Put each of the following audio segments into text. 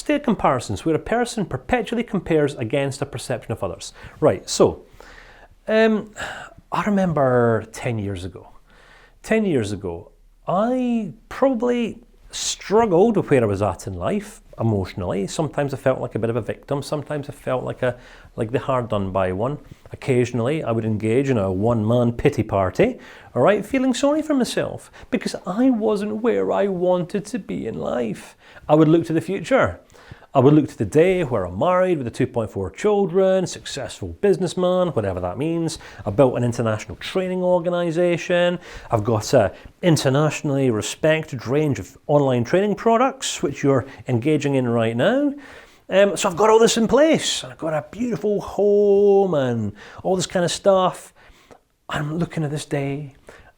state comparisons, where a person perpetually compares against a perception of others. Right, so, I remember 10 years ago, I probably struggled with where I was at in life emotionally. Sometimes I felt like a bit of a victim. Sometimes I felt like the hard done by one. Occasionally I would engage in a one-man pity party, all right, feeling sorry for myself because I wasn't where I wanted to be in life. I would look to the future. I would look to the day where I'm married with the 2.4 children, successful businessman, whatever that means. I built an international training organisation. I've got an internationally respected range of online training products, which you're engaging in right now. So I've got all this in place. I've got a beautiful home and all this kind of stuff. I'm looking at this day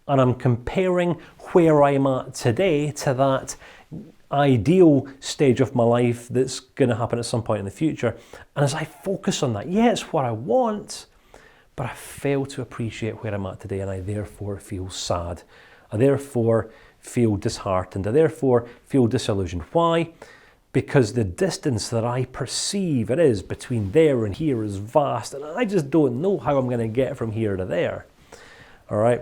and I'm comparing where I'm at today to that ideal stage of my life that's going to happen at some point in the future. And as I focus on that, yeah, it's what I want, but I fail to appreciate where I'm at today, and I therefore feel sad. I therefore feel disheartened. I therefore feel disillusioned. Why? Because the distance that I perceive it is between there and here is vast, and I just don't know how I'm going to get from here to there. All right?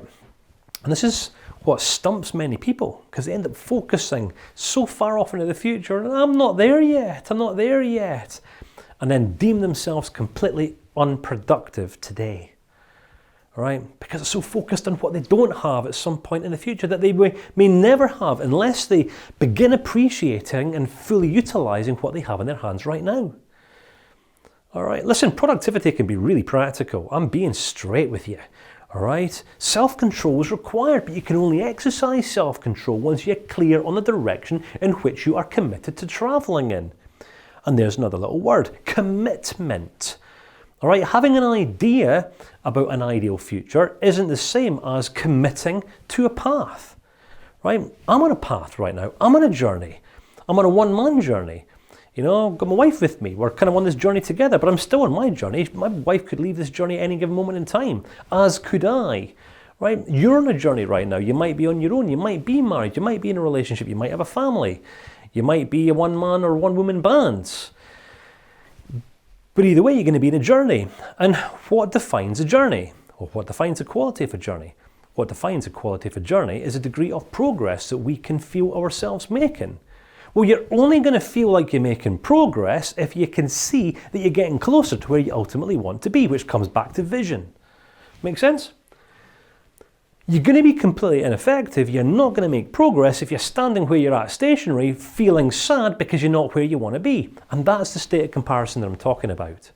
And this is what stumps many people, because they end up focusing so far off into the future, and I'm not there yet, and then deem themselves completely unproductive today. All right? Because they're so focused on what they don't have at some point in the future that they may never have unless they begin appreciating and fully utilising what they have in their hands right now. All right? Listen, productivity can be really practical. I'm being straight with you. All right? Self-control is required, but you can only exercise self-control once you're clear on the direction in which you are committed to travelling in. And there's another little word, commitment. All right? Having an idea about an ideal future isn't the same as committing to a path. Right? I'm on a path right now. I'm on a journey. I'm on a one-man journey. You know, I've got my wife with me. We're kind of on this journey together, but I'm still on my journey. My wife could leave this journey at any given moment in time, as could I. Right? You're on a journey right now. You might be on your own. You might be married. You might be in a relationship. You might have a family. You might be a one-man or one-woman band. But either way, you're going to be in a journey. And what defines a journey? Or what defines the quality of a journey? What defines the quality of a journey is a degree of progress that we can feel ourselves making. Well, you're only going to feel like you're making progress if you can see that you're getting closer to where you ultimately want to be, which comes back to vision. Make sense? You're going to be completely ineffective. You're not going to make progress if you're standing where you're at stationary, feeling sad because you're not where you want to be. And that's the state of comparison that I'm talking about.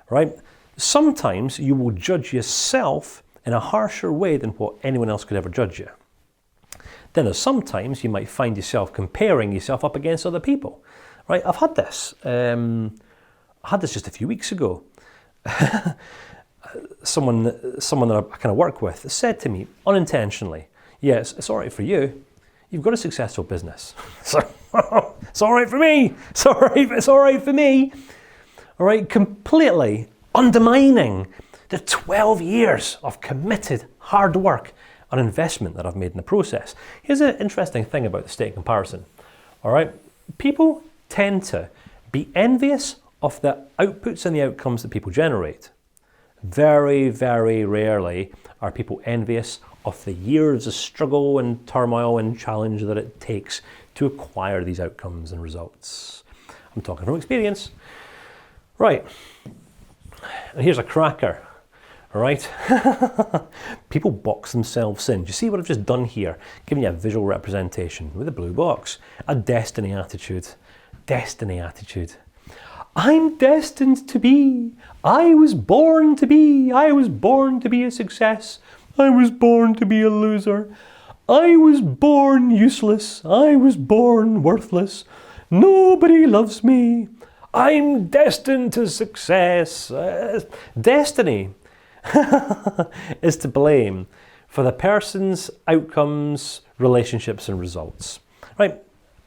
Right? Sometimes you will judge yourself in a harsher way than what anyone else could ever judge you. Then sometimes you might find yourself comparing yourself up against other people. Right? I've had this. I had this just a few weeks ago. Someone that I kind of work with said to me unintentionally, yes, it's all right for you. You've got a successful business. So, it's all right for me. It's all right for me. All right, completely undermining the 12 years of committed hard work and investment that I've made in the process. Here's an interesting thing about the state of comparison. All right, people tend to be envious of the outputs and the outcomes that people generate. Very, very rarely are people envious of the years of struggle and turmoil and challenge that it takes to acquire these outcomes and results. I'm talking from experience. Right, and here's a cracker. All right, people box themselves in. Do you see what I've just done here? Giving you a visual representation with a blue box. A destiny attitude. Destiny attitude. I'm destined to be. I was born to be. I was born to be a success. I was born to be a loser. I was born useless. I was born worthless. Nobody loves me. I'm destined to success. Destiny is to blame for the person's outcomes, relationships and results. Right,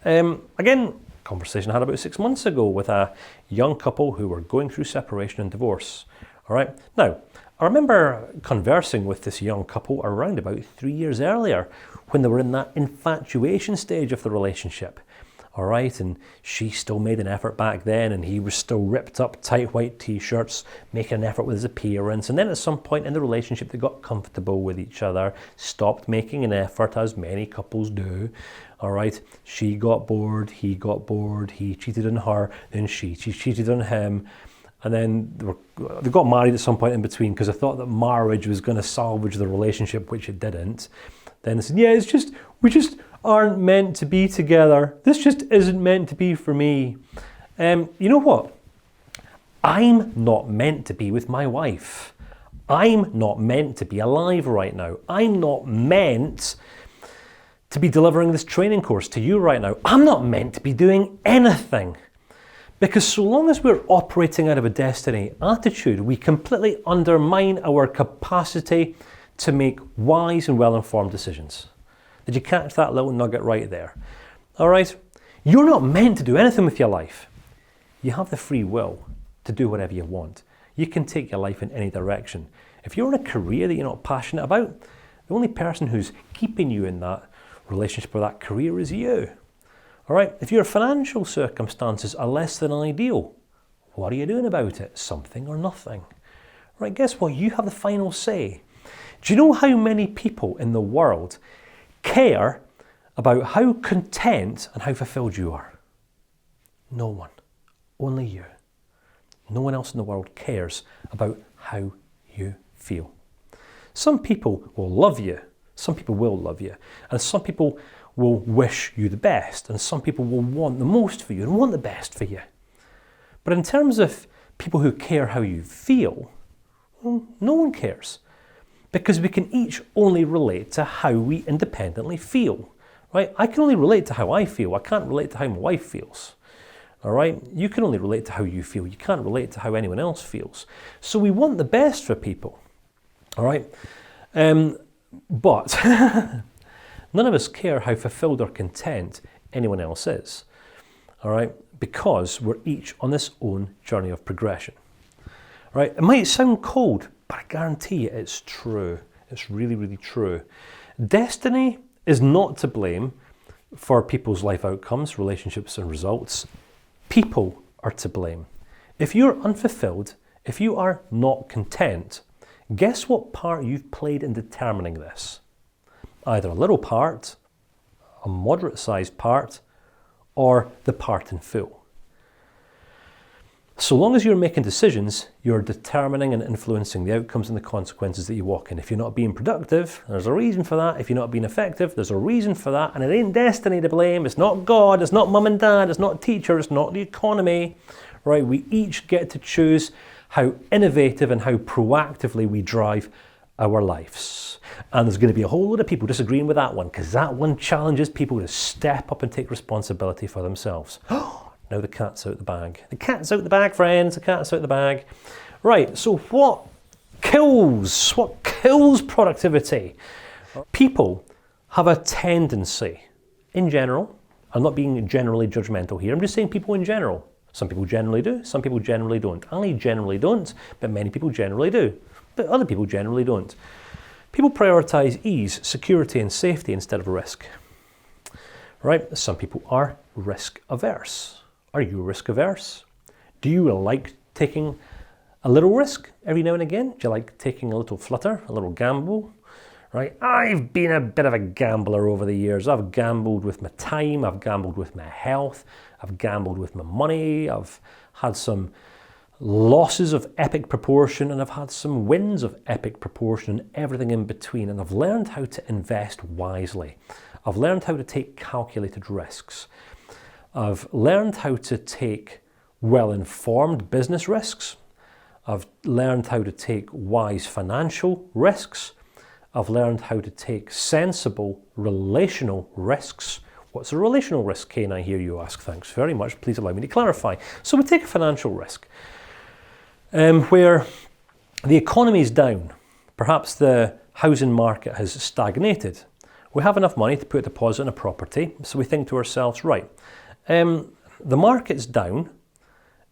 again, conversation I had about 6 months ago with a young couple who were going through separation and divorce. All right, now, I remember conversing with this young couple around about 3 years earlier when they were in that infatuation stage of the relationship. all right? And she still made an effort back then, and he was still ripped up, tight white t-shirts, making an effort with his appearance. And then at some point in the relationship, they got comfortable with each other, stopped making an effort, as many couples do, all right? She got bored, he cheated on her, then she cheated on him. And then they got married at some point in between because they thought that marriage was going to salvage the relationship, which it didn't. Then they said, yeah, we just aren't meant to be together. This just isn't meant to be for me. You know what? I'm not meant to be with my wife. I'm not meant to be alive right now. I'm not meant to be delivering this training course to you right now. I'm not meant to be doing anything. Because so long as we're operating out of a destiny attitude, we completely undermine our capacity to make wise and well-informed decisions. Did you catch that little nugget right there? All right? You're not meant to do anything with your life. You have the free will to do whatever you want. You can take your life in any direction. If you're in a career that you're not passionate about, the only person who's keeping you in that relationship or that career is you. All right, if your financial circumstances are less than ideal, what are you doing about it? Something or nothing. Right, guess what? You have the final say. Do you know how many people in the world care about how content and how fulfilled you are? No one. Only you. No one else in the world cares about how you feel. Some people will love you. Some people will love you. And some people will wish you the best, and some people will want the most for you and want the best for you. But in terms of people who care how you feel, well, no one cares, because we can each only relate to how we independently feel, right? I can only relate to how I feel. I can't relate to how my wife feels, all right? You can only relate to how you feel. You can't relate to how anyone else feels. So we want the best for people, all right? But none of us care how fulfilled or content anyone else is, all right? Because we're each on this own journey of progression, all right? It might sound cold, but I guarantee you it's true. It's really, really true. Destiny is not to blame for people's life outcomes, relationships, and results. People are to blame. If you're unfulfilled, if you are not content, guess what part you've played in determining this? Either a little part, a moderate-sized part, or the part in full. So long as you're making decisions, you're determining and influencing the outcomes and the consequences that you walk in. If you're not being productive, there's a reason for that. If you're not being effective, there's a reason for that. And it ain't destiny to blame. It's not God. It's not mum and dad. It's not teacher. It's not the economy. Right? We each get to choose how innovative and how proactively we drive our lives. And there's going to be a whole lot of people disagreeing with that one, because that one challenges people to step up and take responsibility for themselves. Now the cat's out the bag. The cat's out the bag, friends. The cat's out the bag. Right, so what kills productivity? People have a tendency, in general, I'm not being generally judgmental here, I'm just saying people in general. Some people generally do, some people generally don't. I generally don't, but many people generally do. But other people generally don't. People prioritize ease, security, and safety instead of risk. Right? Some people are risk averse. Are you risk averse? Do you like taking a little risk every now and again? Do you like taking a little flutter, a little gamble? Right? I've been a bit of a gambler over the years. I've gambled with my time, I've gambled with my health, I've gambled with my money, I've had some losses of epic proportion, and I've had some wins of epic proportion, and everything in between. And I've learned how to invest wisely. I've learned how to take calculated risks. I've learned how to take well-informed business risks. I've learned how to take wise financial risks. I've learned how to take sensible relational risks. What's a relational risk, Kane, I hear you ask? Thanks very much. Please allow me to clarify. So we take a financial risk. Where the economy is down, perhaps the housing market has stagnated. We have enough money to put a deposit in a property, so we think to ourselves, right, the market's down.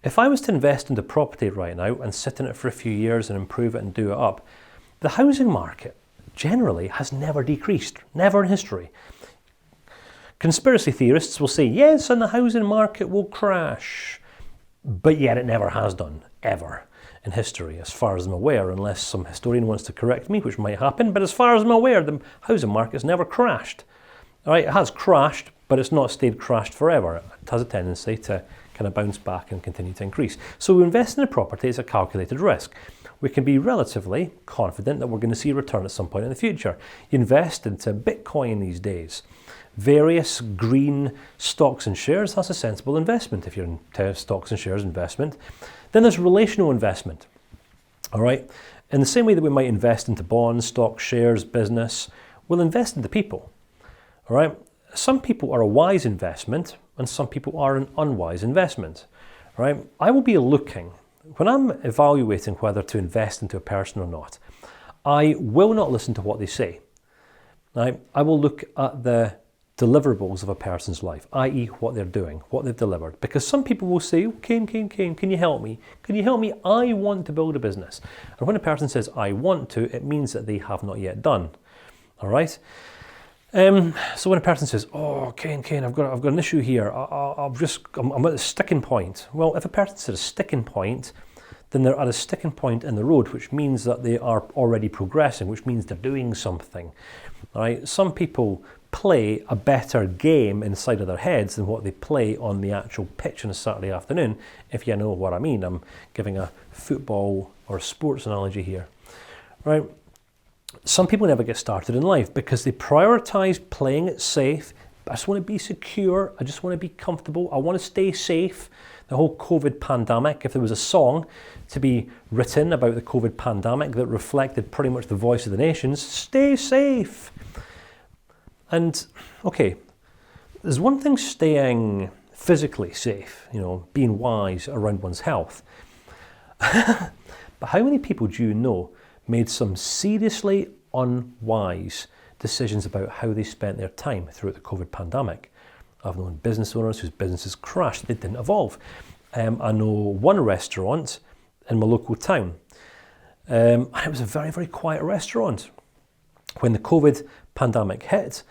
If I was to invest into property right now and sit in it for a few years and improve it and do it up, the housing market generally has never decreased, never in history. Conspiracy theorists will say, yes, and the housing market will crash. But yet it never has done, ever, in history, as far as I'm aware, unless some historian wants to correct me, which might happen. But as far as I'm aware, the housing market's never crashed. All right, it has crashed, but it's not stayed crashed forever. It has a tendency to kind of bounce back and continue to increase. So we invest in a property as a calculated risk. We can be relatively confident that we're going to see a return at some point in the future. You invest into Bitcoin these days. Various green stocks and shares, that's a sensible investment if you're into stocks and shares investment. Then there's relational investment. All right, in the same way that we might invest into bonds, stocks, shares, business, we'll invest into people. All right, some people are a wise investment and some people are an unwise investment. All right, I will be looking, when I'm evaluating whether to invest into a person or not, I will not listen to what they say. Right? I will look at the deliverables of a person's life, i.e. what they're doing, what they've delivered. Because some people will say, oh, Kane, can you help me? Can you help me? I want to build a business. And when a person says, I want to, it means that they have not yet done. All right? So when a person says, oh, Kane, I've got an issue here. I'm at a sticking point. Well, if a person's at a sticking point, then they're at a sticking point in the road, which means that they are already progressing, which means they're doing something. All right? Some people play a better game inside of their heads than what they play on the actual pitch on a Saturday afternoon, if you know what I mean. I'm giving a football or a sports analogy here. Right? Some people never get started in life because they prioritize playing it safe. I just want to be secure. I just want to be comfortable. I want to stay safe. The whole COVID pandemic, if there was a song to be written about the COVID pandemic that reflected pretty much the voice of the nations, stay safe. And, okay, there's one thing staying physically safe, being wise around one's health. But how many people do you know made some seriously unwise decisions about how they spent their time throughout the COVID pandemic? I've known business owners whose businesses crashed, they didn't evolve. I know one restaurant in my local town, and it was a very, very quiet restaurant. When the COVID pandemic hit,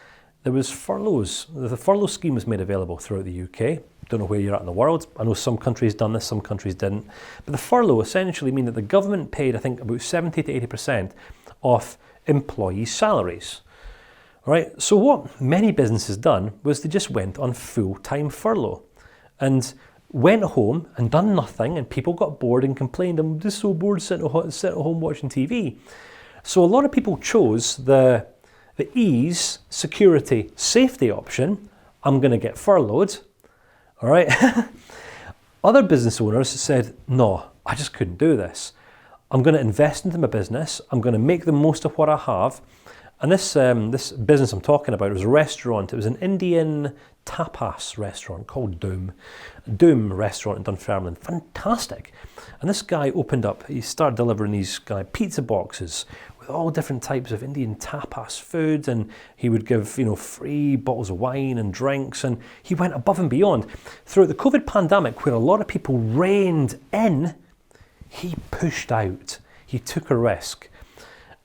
there was furloughs. The furlough scheme was made available throughout the UK. Don't know where you're at in the world. I know some countries done this, some countries didn't. But the furlough essentially mean that the government paid, I think, about 70 to 80% of employees' salaries. All right. So what many businesses done was they just went on full-time furlough and went home and done nothing, and people got bored and complained, I'm just so bored sitting at home watching TV. So a lot of people chose the ease, security, safety option. I'm going to get furloughed. All right. Other business owners said, no, I just couldn't do this. I'm going to invest into my business. I'm going to make the most of what I have. And this business I'm talking about was a restaurant. It was an Indian tapas restaurant called Doom restaurant in Dunfermline. Fantastic. And this guy opened up, he started delivering these pizza boxes with all different types of Indian tapas food, and he would give free bottles of wine and drinks, and he went above and beyond. Throughout the COVID pandemic, where a lot of people reined in, he pushed out. He took a risk.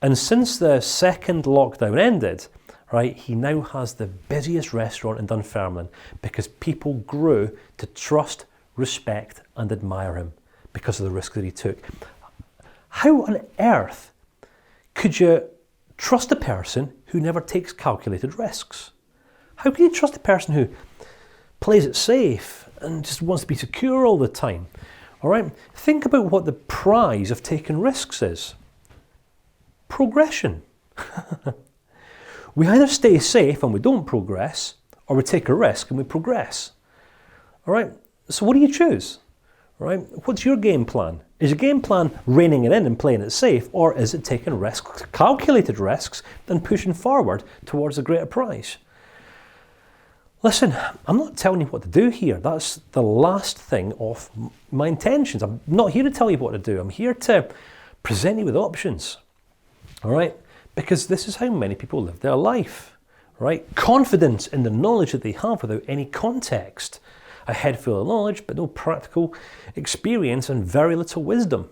And since the second lockdown ended, right, he now has the busiest restaurant in Dunfermline because people grew to trust, respect and admire him because of the risk that he took. How on earth could you trust a person who never takes calculated risks? How can you trust a person who plays it safe and just wants to be secure all the time? All right, think about what the prize of taking risks is. Progression. We either stay safe and we don't progress, or we take a risk and we progress. All right, so what do you choose? All right, what's your game plan? Is your game plan reining it in and playing it safe, or is it taking risks, calculated risks, and pushing forward towards a greater prize? Listen, I'm not telling you what to do here. That's the last thing of my intentions. I'm not here to tell you what to do. I'm here to present you with options. All right, because this is how many people live their life, right? Confidence in the knowledge that they have without any context. a head full of knowledge, but no practical experience and very little wisdom.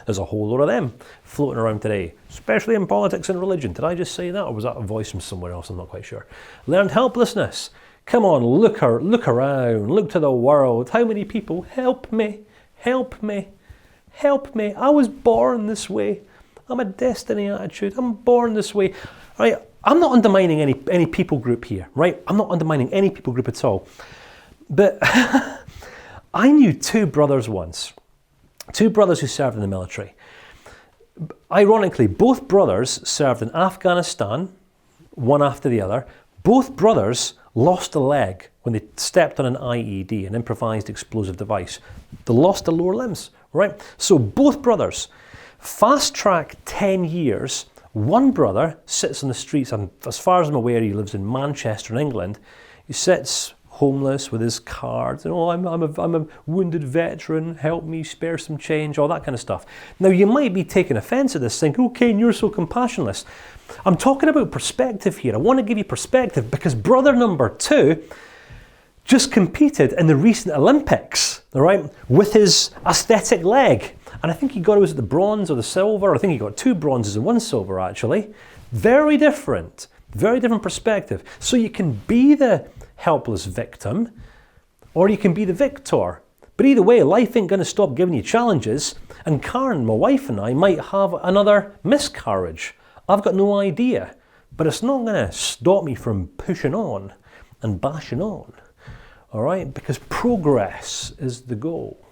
There's a whole lot of them floating around today, especially in politics and religion. Did I just say that, or was that a voice from somewhere else? I'm not quite sure. Learned helplessness. Come on, look around, look to the world. How many people? Help me, help me, help me. I was born this way. I'm a destiny attitude. I'm born this way. Right? I'm not undermining any people group here, right? I'm not undermining any people group at all. But I knew two brothers once. Two brothers who served in the military. Ironically, both brothers served in Afghanistan, one after the other. Both brothers lost a leg when they stepped on an IED, an improvised explosive device. They lost their lower limbs, right? So both brothers, fast track 10 years, one brother sits on the streets, and as far as I'm aware, he lives in Manchester in England. He sits homeless with his cards, and I'm a wounded veteran, help me, spare some change, all that kind of stuff. Now you might be taking offence at this, thinking, okay, you're so compassionless. I'm talking about perspective here. I want to give you perspective because brother number two just competed in the recent Olympics, all right, with his aesthetic leg. And I think he got, it was the bronze or the silver. I think he got 2 bronzes and 1 silver, actually. Very different perspective. So you can be the helpless victim, or you can be the victor. But either way, life ain't going to stop giving you challenges. And Karen, my wife, and I might have another miscarriage. I've got no idea. But it's not going to stop me from pushing on and bashing on. All right? Because progress is the goal.